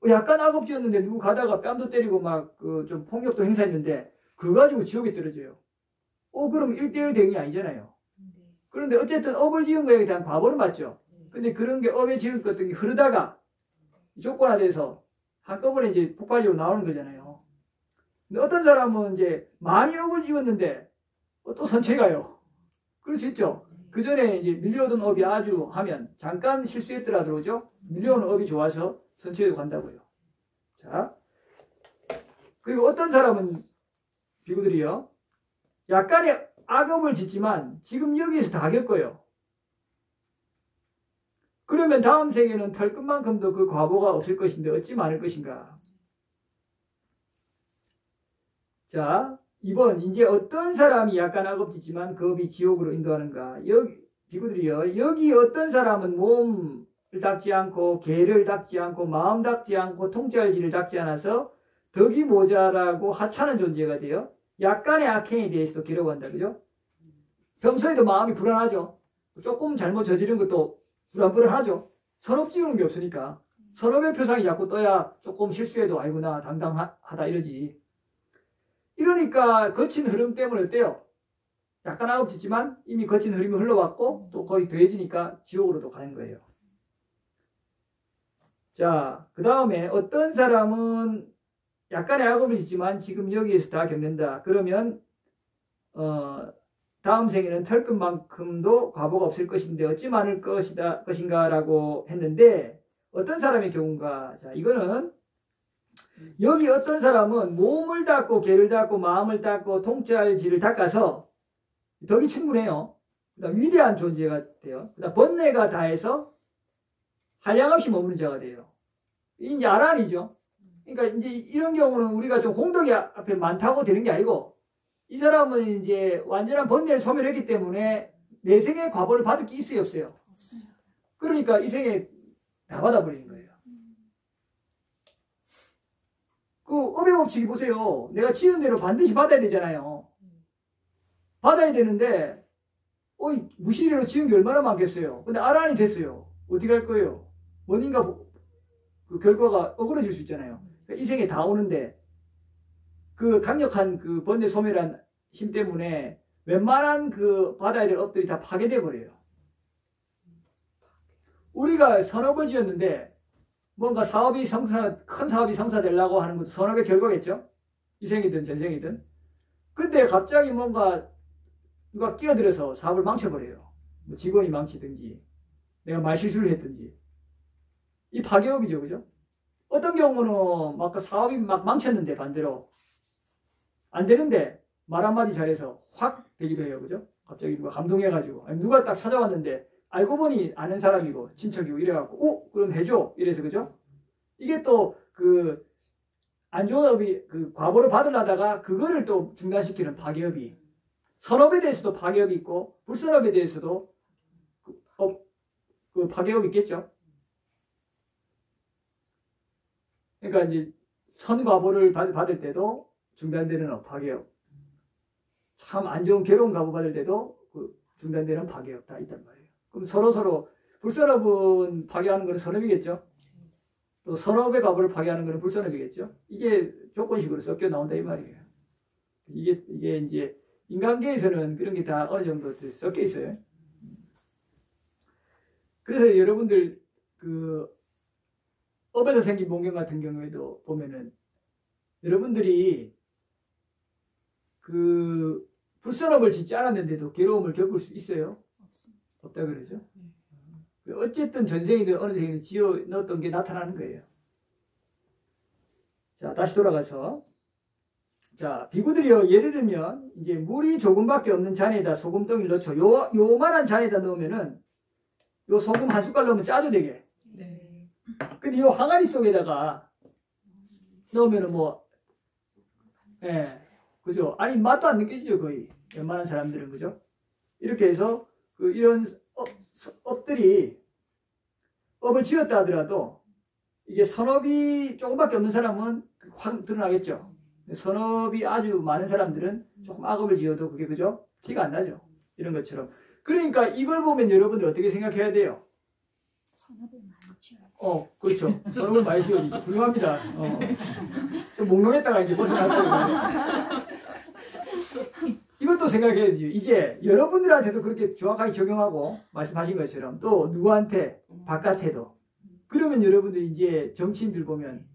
약간 악업 지었는데 누구 가다가 뺨도 때리고 막 그 좀 폭력도 행사했는데 그거 가지고 지옥에 떨어져요. 그럼 1대1 대응이 아니잖아요. 그런데 어쨌든 업을 지은 거에 대한 과보는 맞죠. 근데 그런 게 업에 지은 것들이 흐르다가 조건화돼서 한꺼번에 이제 폭발적으로 나오는 거잖아요. 근데 어떤 사람은 이제 많이 업을 지었는데 또 선체 가요. 그럴 수 있죠. 그 전에 이제 밀려오던 업이 아주 하면 잠깐 실수했더라도 그죠? 밀려오는 업이 좋아서 선체에도 간다고요. 자, 그리고 어떤 사람은 비구들이요. 약간의 악업을 짓지만 지금 여기에서 다 겪어요. 그러면 다음 생에는 털끝만큼도 그 과보가 없을 것인데 어찌 많을 것인가. 자, 2번 이제 어떤 사람이 약간 악업 짓지만 그 업이 지옥으로 인도하는가. 여기 비구들이요. 여기 어떤 사람은 몸을 닦지 않고 개를 닦지 않고 마음 닦지 않고 통찰질을 닦지 않아서 덕이 모자라고 하찮은 존재가 돼요. 약간의 악행에 대해서도 괴로워한다. 그죠? 평소에도 마음이 불안하죠. 조금 잘못 저지른 것도 불안불안하죠. 선업 지우는 게 없으니까. 선업의 표상이 자꾸 떠야 조금 실수해도 아이고 나 당당하다 이러지. 이러니까 거친 흐름 때문에 어때요? 약간 악업 짓지만 이미 거친 흐름이 흘러왔고 또 거의 더해지니까 지옥으로도 가는 거예요. 자, 그 다음에 어떤 사람은 약간의 악업을 짓지만 지금 여기에서 다 겪는다. 그러면 다음 생에는 털끝만큼도 과보가 없을 것인데 어찌 많을 것인가 라고 했는데 어떤 사람의 경우인가. 자, 이거는 여기 어떤 사람은 몸을 닦고 개를 닦고 마음을 닦고 통찰질을 닦아서 덕이 충분해요. 그다음 위대한 존재가 돼요. 그다음 번뇌가 다해서 한량없이 머무는 자가 돼요. 이제 아란이죠. 그러니까 이제 이런 경우는 우리가 좀 공덕이 앞에 많다고 되는 게 아니고 이 사람은 이제 완전한 번뇌를 소멸했기 때문에 내 생의 과보를 받을 게 있어요, 없어요? 그러니까 이 생에 다 받아버리는 거예요. 그 업의 법칙이 보세요. 내가 지은 대로 반드시 받아야 되잖아요. 받아야 되는데 무시리로 지은 게 얼마나 많겠어요. 근데 아란이 됐어요. 어떻게 할 거예요? 뭔가 그 결과가 어그러질 수 있잖아요. 그러니까 이 생에 다 오는데 그 강력한 그 번뇌 소멸한 힘 때문에 웬만한 그 받아야 될 업들이 다 파괴돼 버려요. 우리가 선업을 지었는데 뭔가 큰 사업이 성사되려고 하는 것도 선업의 결과겠죠? 이 생이든 전생이든. 근데 갑자기 뭔가 누가 끼어들어서 사업을 망쳐버려요. 뭐 직원이 망치든지 내가 말실수를 했든지. 이 파괴업이죠, 그죠? 어떤 경우는 막 사업이 막 망쳤는데 반대로 안 되는데 말 한마디 잘해서 확 되기도 해요, 그죠? 갑자기 누가 감동해가지고 누가 딱 찾아왔는데 알고 보니 아는 사람이고 친척이고 이래갖고 그럼 해줘 이래서, 그죠? 이게 또 그 안 좋은 업이 그 과보를 받으려다가 그거를 또 중단시키는 파괴업이, 선업에 대해서도 파괴업이 있고 불선업에 대해서도 그 파괴업이 있겠죠. 그러니까 이제 선과보를 받을 때도 중단되는 파괴업, 참 안 좋은 괴로운 과보 받을 때도 그 중단되는 파괴업 다 있단 말이에요. 그럼 서로 불선업은 파괴하는 것은 선업이겠죠. 또 선업의 과보를 파괴하는 것은 불선업이겠죠. 이게 조건식으로 섞여 나온다 이 말이에요. 이게 이제 인간계에서는 그런 게 다 어느 정도 섞여 있어요. 그래서 여러분들 그 업에서 생긴 본경 같은 경우에도 보면은 여러분들이 그 불선업을 짓지 않았는데도 괴로움을 겪을 수 있어요? 없다 그러죠? 어쨌든 전생이든 어느 생이든 지어 넣었던 게 나타나는 거예요. 자, 다시 돌아가서 자, 비구들이요, 예를 들면 이제 물이 조금밖에 없는 잔에다 소금덩이를 넣죠. 요만한 잔에다 넣으면은 요 소금 한 숟갈 넣으면 짜도 되게 근데 이 항아리 속에다가 넣으면은 뭐, 예, 그죠? 아니, 맛도 안 느껴지죠, 거의. 웬만한 사람들은, 그죠? 이렇게 해서, 이런 업들이, 업을 지었다 하더라도, 이게 선업이 조금밖에 없는 사람은 확 드러나겠죠. 선업이 아주 많은 사람들은 조금 악업을 지어도 그게, 그죠? 티가 안 나죠. 이런 것처럼. 그러니까 이걸 보면 여러분들 어떻게 생각해야 돼요? 선업을 많이 지어. 그렇죠. 선업을 많이 지어야죠. 훌륭합니다. 좀 몽롱했다가 이제 벗어났어요. 이것도 생각해야지. 이제 여러분들한테도 그렇게 정확하게 적용하고 말씀하신 것처럼 또 누구한테 바깥에도. 그러면 여러분들 이제 정치인들 보면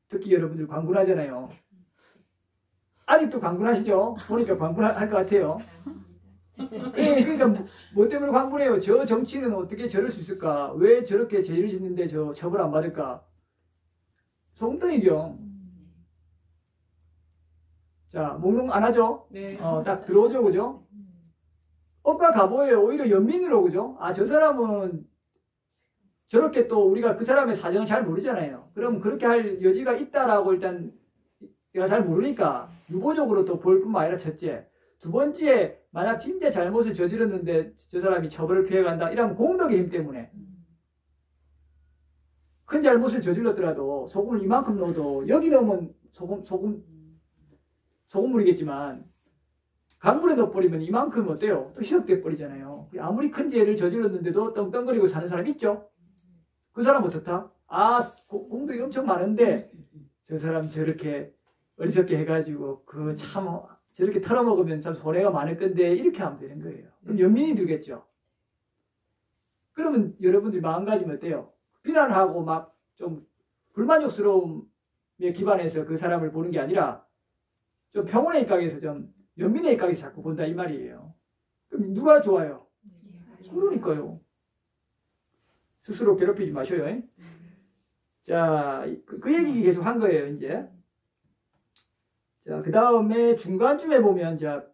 특히 여러분들 광분하잖아요. 아직도 광분하시죠? 보니까 광분할 것 같아요. 네, 그러니까 뭐 때문에 광분해요? 저 정치인은 어떻게 저럴 수 있을까? 왜 저렇게 죄를 짓는데 저 처벌 안 받을까? 소금덩이죠. 자, 목록 안 하죠? 네. 딱 들어오죠, 그죠? 업과 가보예요. 오히려 연민으로, 그죠? 아, 저 사람은 저렇게 또 우리가 그 사람의 사정을 잘 모르잖아요. 그럼 그렇게 할 여지가 있다라고 일단 내가 잘 모르니까 유보적으로 또 볼 뿐만 아니라 첫째. 두 번째, 만약 진짜 잘못을 저질렀는데 저 사람이 처벌을 피해간다. 이러면 공덕의 힘 때문에. 큰 잘못을 저질렀더라도 소금을 이만큼 넣어도 여기 넣으면 소금물이겠지만 강물에 넣어버리면 이만큼 어때요? 또 희석돼 버리잖아요. 아무리 큰 죄를 저질렀는데도 떵떵거리고 사는 사람 있죠? 그 사람 어떻다? 아, 공덕이 엄청 많은데 저 사람 저렇게 어리석게 해가지고 그 참 저렇게 털어먹으면 참 손해가 많을 건데 이렇게 하면 되는 거예요. 그럼 연민이 들겠죠. 그러면 여러분들이 마음가짐 어때요? 비난하고 막 좀 불만족스러움에 기반해서 그 사람을 보는 게 아니라 좀 평온의 입각에서 좀 연민의 입각에서 자꾸 본다 이 말이에요. 그럼 누가 좋아요? 그러니까요. 스스로 괴롭히지 마셔요. 자, 그 얘기 계속 한 거예요, 이제. 자, 그 다음에 중간쯤에 보면, 자,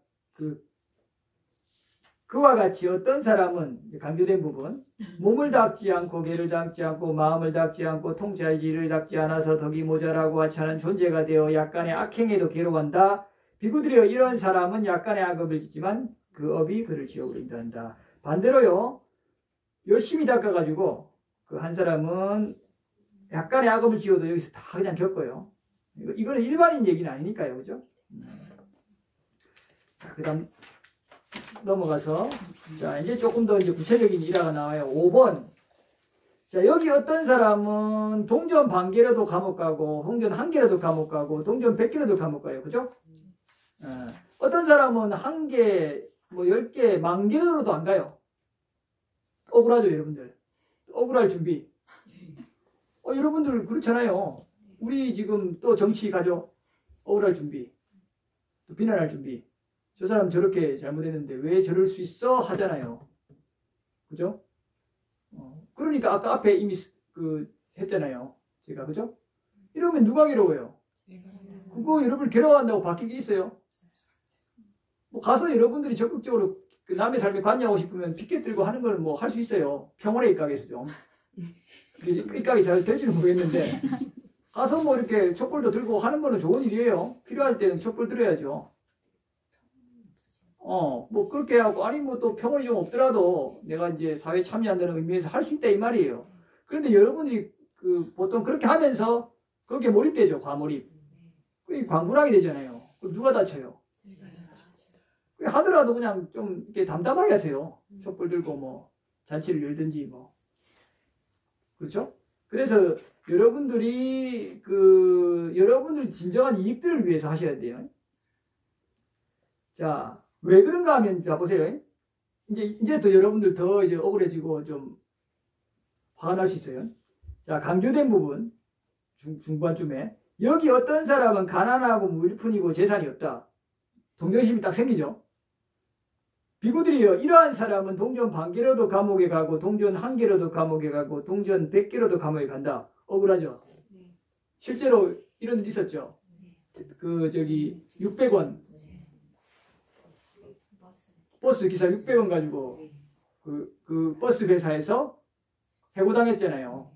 그와 같이 어떤 사람은, 강조된 부분, 몸을 닦지 않고, 개를 닦지 않고, 마음을 닦지 않고, 통치할 길을 닦지 않아서 덕이 모자라고 하찮은 존재가 되어 약간의 악행에도 괴로워한다. 비구들이여 이런 사람은 약간의 악업을 짓지만 그 업이 그를 지옥으로 인도한다. 반대로요, 열심히 닦아가지고, 그 한 사람은 약간의 악업을 지어도 여기서 다 그냥 겪어요. 이거는 일반인 얘기는 아니니까요. 그죠? 자, 그 다음 넘어가서 자, 이제 조금 더 이제 구체적인 일화가 나와요. 5번. 자, 여기 어떤 사람은 동전 반 개라도 감옥 가고, 동전 한 개라도 감옥 가고, 동전 100개라도 감옥 가요. 그죠? 어떤 사람은 한 개, 뭐 10개, 만 개로도 안 가요. 억울하죠, 여러분들. 억울할 준비. 여러분들 그렇잖아요. 우리 지금 또 정치 가죠. 억울할 준비. 또 비난할 준비. 저 사람 저렇게 잘못했는데 왜 저럴 수 있어? 하잖아요. 그죠? 그러니까 아까 앞에 이미 했잖아요. 제가. 그죠? 이러면 누가 괴로워요? 그거 여러분 괴로워한다고 바뀔 게 있어요? 뭐 가서 여러분들이 적극적으로 그 남의 삶에 관여하고 싶으면 피켓 들고 하는 걸 뭐 할 수 있어요. 평온의 입각에서 좀. 입각이 잘 될지는 모르겠는데 가서 뭐 이렇게 촛불도 들고 하는 거는 좋은 일이에요. 필요할 때는 촛불 들어야죠. 뭐 그렇게 하고 아니 뭐 또 평온이 좀 없더라도 내가 이제 사회에 참여한다는 의미에서 할 수 있다 이 말이에요. 그런데 여러분들이 보통 그렇게 하면서 거기에 몰입되죠. 과몰입. 그게 광분하게 되잖아요. 그럼 누가 다쳐요? 하더라도 그냥 좀 이렇게 담담하게 하세요. 촛불 들고 뭐 잔치를 열든지 뭐. 그렇죠? 그래서 여러분들이 여러분들 진정한 이익들을 위해서 하셔야 돼요. 자, 왜 그런가 하면 자 보세요. 이제 더 여러분들 더 이제 억울해지고 좀 화가 날 수 있어요. 자, 강조된 부분 중반쯤에 여기 어떤 사람은 가난하고 무일푼이고 재산이 없다. 동정심이 딱 생기죠. 비구들이여 이러한 사람은 동전 반 개로도 감옥에 가고 동전 한 개로도 감옥에 가고 동전 100개로도 감옥에 간다. 억울하죠? 실제로 이런 일 있었죠. 600원 버스 기사 600원 가지고 그 버스 회사에서 해고당했잖아요.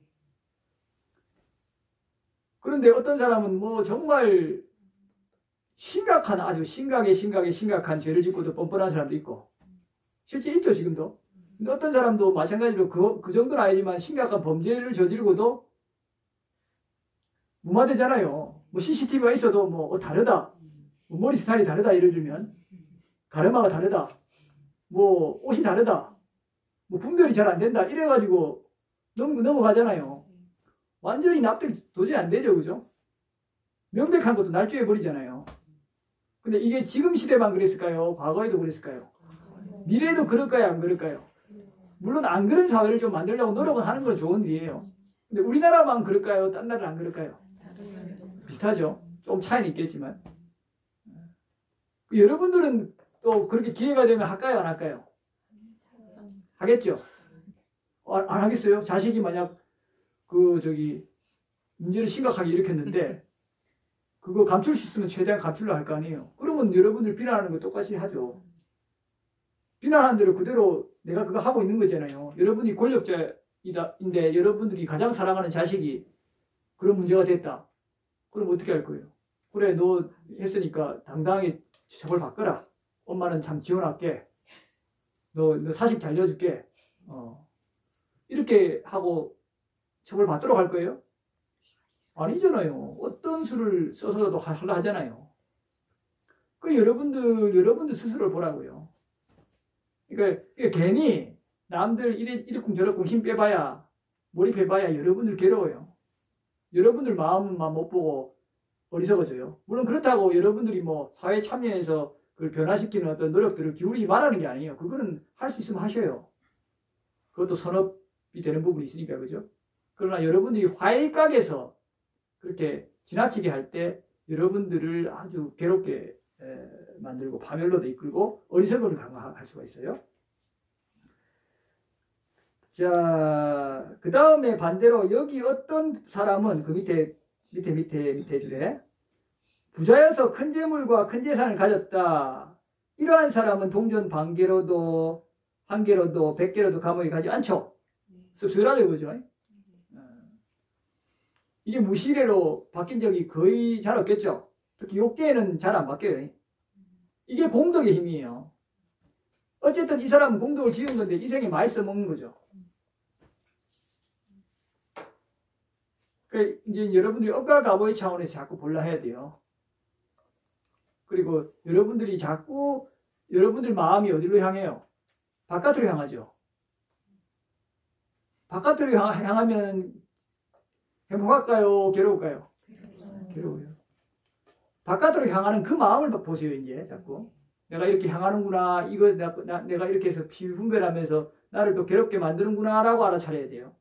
그런데 어떤 사람은 뭐 정말 심각한, 아주 심각한 죄를 짓고도 뻔뻔한 사람도 있고, 실제 있죠, 지금도. 근데 어떤 사람도 마찬가지로 그 정도는 아니지만 심각한 범죄를 저지르고도 무마되잖아요. 뭐 CCTV가 있어도 뭐 다르다. 뭐 머리 스타일이 다르다, 예를 들면. 가르마가 다르다. 뭐 옷이 다르다. 뭐 분별이 잘 안 된다. 이래가지고 넘어가잖아요. 완전히 납득이 도저히 안 되죠, 그죠? 명백한 것도 날조해버리잖아요. 근데 이게 지금 시대만 그랬을까요? 과거에도 그랬을까요? 미래에도 그럴까요? 안 그럴까요? 물론 안 그런 사회를 좀 만들려고 노력은 하는 건 좋은 일이에요. 근데 우리나라만 그럴까요? 딴 나라는 안 그럴까요? 비슷하죠. 좀 차이는 있겠지만. 여러분들은 또 그렇게 기회가 되면 할까요? 안 할까요? 하겠죠. 안 하겠어요? 자식이 만약 문제를 심각하게 일으켰는데 그거 감출 수 있으면 최대한 감출로 할 거 아니에요. 그러면 여러분들 비난하는 거 똑같이 하죠. 비난하는 대로 그대로 내가 그거 하고 있는 거잖아요. 여러분이 권력자인데 여러분들이 가장 사랑하는 자식이 그런 문제가 됐다. 그럼 어떻게 할 거예요? 그래, 너 했으니까 당당하게 처벌 받거라. 엄마는 참 지원할게. 너 사식 잘 내어줄게. 이렇게 하고 처벌 받도록 할 거예요? 아니잖아요. 어떤 수를 써서도 하려 하잖아요. 그 여러분들 스스로를 보라고요. 그러니까 괜히 남들 이러쿵저러쿵 힘 빼봐야, 몰입해봐야 여러분들 괴로워요. 여러분들 마음만 못 보고 어리석어져요. 물론 그렇다고 여러분들이 뭐 사회 참여해서 그걸 변화시키는 어떤 노력들을 기울이지 말라는 게 아니에요. 그거는 할 수 있으면 하셔요. 그것도 선업이 되는 부분이 있으니까, 그죠? 그러나 여러분들이 화일각에서 그렇게 지나치게 할 때 여러분들을 아주 괴롭게 만들고 파멸로도 이끌고 어리석음을 강화할 수가 있어요. 자, 그 다음에 반대로 여기 어떤 사람은 그 밑에 줄에 부자여서 큰 재물과 큰 재산을 가졌다. 이러한 사람은 동전 반개로도 한 개로도 100개로도 감옥에 가지 않죠. 씁쓸하죠, 그죠? 이게 무시례로 바뀐 적이 거의 잘 없겠죠. 특히 욕계에는 잘 안 바뀌어요. 이게 공덕의 힘이에요. 어쨌든 이 사람은 공덕을 지은 건데 인생에 많이 써먹는 거죠. 그러니까 이제 여러분들이 억과 가보의 차원에서 자꾸 볼라 해야 돼요. 그리고 여러분들이 자꾸 여러분들 마음이 어디로 향해요? 바깥으로 향하죠. 바깥으로 향하면 행복할까요? 괴로울까요? 괴로워요. 바깥으로 향하는 그 마음을 보세요, 이제 자꾸. 내가 이렇게 향하는구나, 이거 내가 이렇게 해서 피분별하면서 나를 또 괴롭게 만드는구나 라고 알아차려야 돼요.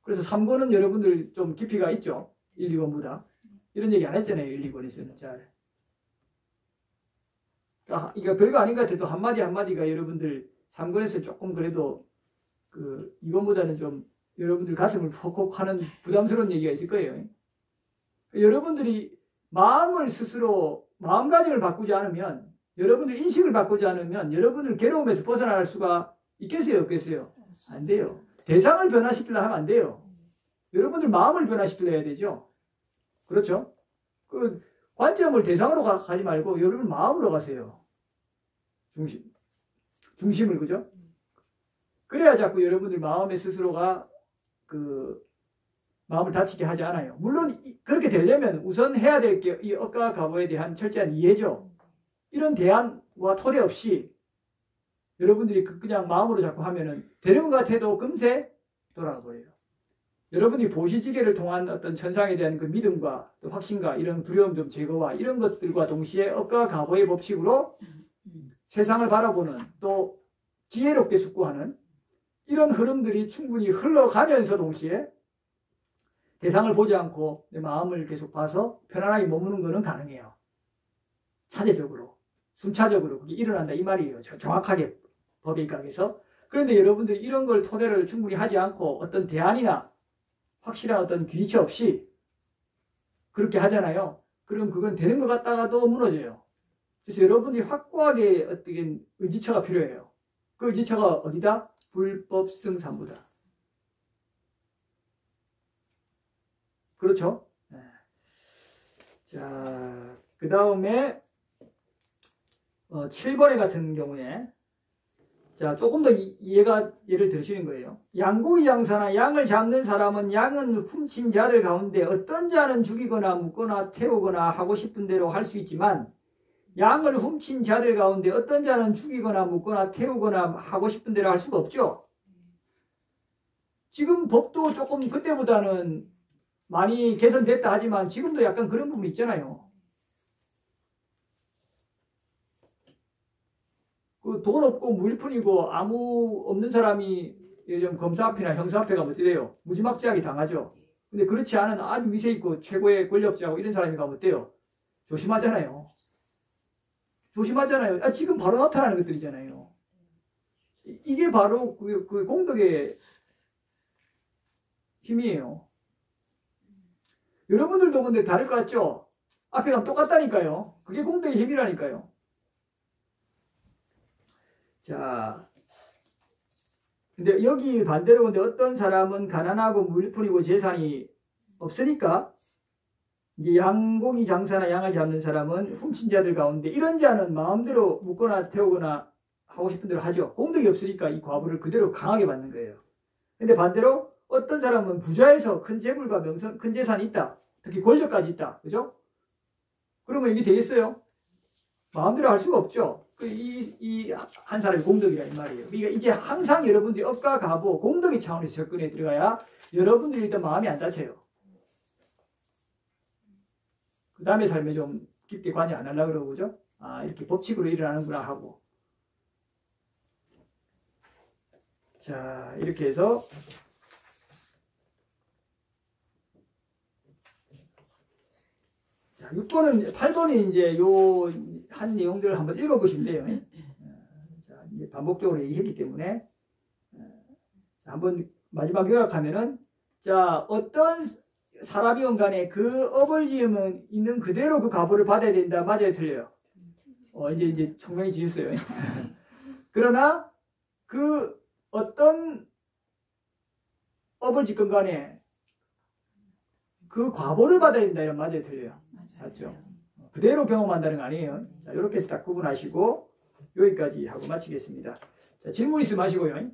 그래서 3권은 여러분들 좀 깊이가 있죠. 1, 2권보다. 이런 얘기 안 했잖아요, 1, 2권에서는 잘. 그러니까 이게 별거 아닌 것 같아도 한마디가 여러분들 3권에서 조금 그래도 2권보다는 좀 여러분들 가슴을 퍽퍽 하는 부담스러운 얘기가 있을 거예요. 여러분들이 마음을 스스로 마음가짐을 바꾸지 않으면, 여러분들 인식을 바꾸지 않으면 여러분들 괴로움에서 벗어날 수가 있겠어요, 없겠어요? 안 돼요. 대상을 변화시키려 하면 안 돼요. 여러분들 마음을 변화시키려 해야 되죠. 그렇죠? 그 관점을 대상으로 가지 말고 여러분 마음으로 가세요. 중심을, 그죠? 그래야 자꾸 여러분들 마음의 스스로가 마음을 다치게 하지 않아요. 물론 그렇게 되려면 우선 해야 될 게 이 억과 가보에 대한 철저한 이해죠. 이런 대안과 토대 없이 여러분들이 그냥 마음으로 자꾸 하면은 되는 것 같아도 금세 돌아가 버려요. 여러분이 보시지계를 통한 어떤 천상에 대한 그 믿음과 또 확신과 이런 두려움 좀 제거와 이런 것들과 동시에 억과 가보의 법칙으로 세상을 바라보는 또 지혜롭게 숙고하는 이런 흐름들이 충분히 흘러가면서 동시에 대상을 보지 않고 내 마음을 계속 봐서 편안하게 머무는 것은 가능해요. 차제적으로, 순차적으로 그게 일어난다 이 말이에요. 정확하게 법일각에서. 그런데 여러분들이 이런 걸 토대를 충분히 하지 않고 어떤 대안이나 확실한 어떤 귀처 없이 그렇게 하잖아요. 그럼 그건 되는 것 같다가도 무너져요. 그래서 여러분들이 확고하게 어떻게 의지처가 필요해요. 그 의지처가 어디다? 불법승산부다. 그렇죠? 네. 자, 그 다음에 7번에 같은 경우에 자, 조금 더 예를 들으시는 거예요. 양고기 장사나 양을 잡는 사람은 양은 훔친 자들 가운데 어떤 자는 죽이거나 묻거나 태우거나 하고 싶은 대로 할 수 있지만 양을 훔친 자들 가운데 어떤 자는 죽이거나 묻거나 태우거나 하고 싶은 대로 할 수가 없죠. 지금 법도 조금 그때보다는 많이 개선됐다 하지만 지금도 약간 그런 부분이 있잖아요. 그 돈 없고 무일푼이고 아무 없는 사람이 예를 검사 앞이나 형사 앞에 가면 어떻게 돼요? 무지막지하게 당하죠. 근데 그렇지 않은 아주 위세 있고 최고의 권력자고 이런 사람이 가면 어때요? 조심하잖아요. 조심하잖아요. 지금 바로 나타나는 것들이잖아요. 이게 바로 그 공덕의 힘이에요. 여러분들도 근데 다를 것 같죠? 앞에 가면 똑같다니까요. 그게 공덕의 힘이라니까요. 자, 근데 여기 반대로 근데 어떤 사람은 가난하고 무일푼이고 재산이 없으니까 이제 양고기 장사나 양을 잡는 사람은 훔친 자들 가운데 이런 자는 마음대로 묻거나 태우거나 하고 싶은 대로 하죠. 공덕이 없으니까 이 과부를 그대로 강하게 받는 거예요. 근데 반대로 어떤 사람은 부자에서 큰 재물과 명성, 큰 재산이 있다. 특히 권력까지 있다. 그죠? 그러면 이게 되겠어요? 마음대로 할 수가 없죠. 이 한 사람의 공덕이라 이 말이에요. 그러니까 이제 항상 여러분들이 업과 가보 공덕의 차원에서 접근해 들어가야 여러분들이 일단 마음이 안 다쳐요. 그 다음에 삶에 좀 깊게 관여 안 하려고 그러고, 그죠? 이렇게 법칙으로 일어나는구나 하고. 자, 이렇게 해서 자, 6번은, 8번이 이제 요 한 내용들을 한번 읽어보시면 돼요. 자, 이제 반복적으로 얘기했기 때문에. 자, 한번 마지막 요약하면은, 자, 어떤 사람이건 간에 그 업을 지으면 있는 그대로 그 값을 받아야 된다. 맞아요? 틀려요? 이제 총명히 지었어요. 그러나, 그 어떤 업을 짓건 간에 그 과보를 받아야 된다. 이런 맞아요? 틀려요? 맞죠? 그대로 경험한다는 거 아니에요. 자, 이렇게 해서 딱 구분하시고 여기까지 하고 마치겠습니다. 자, 질문 있으면 하시고요.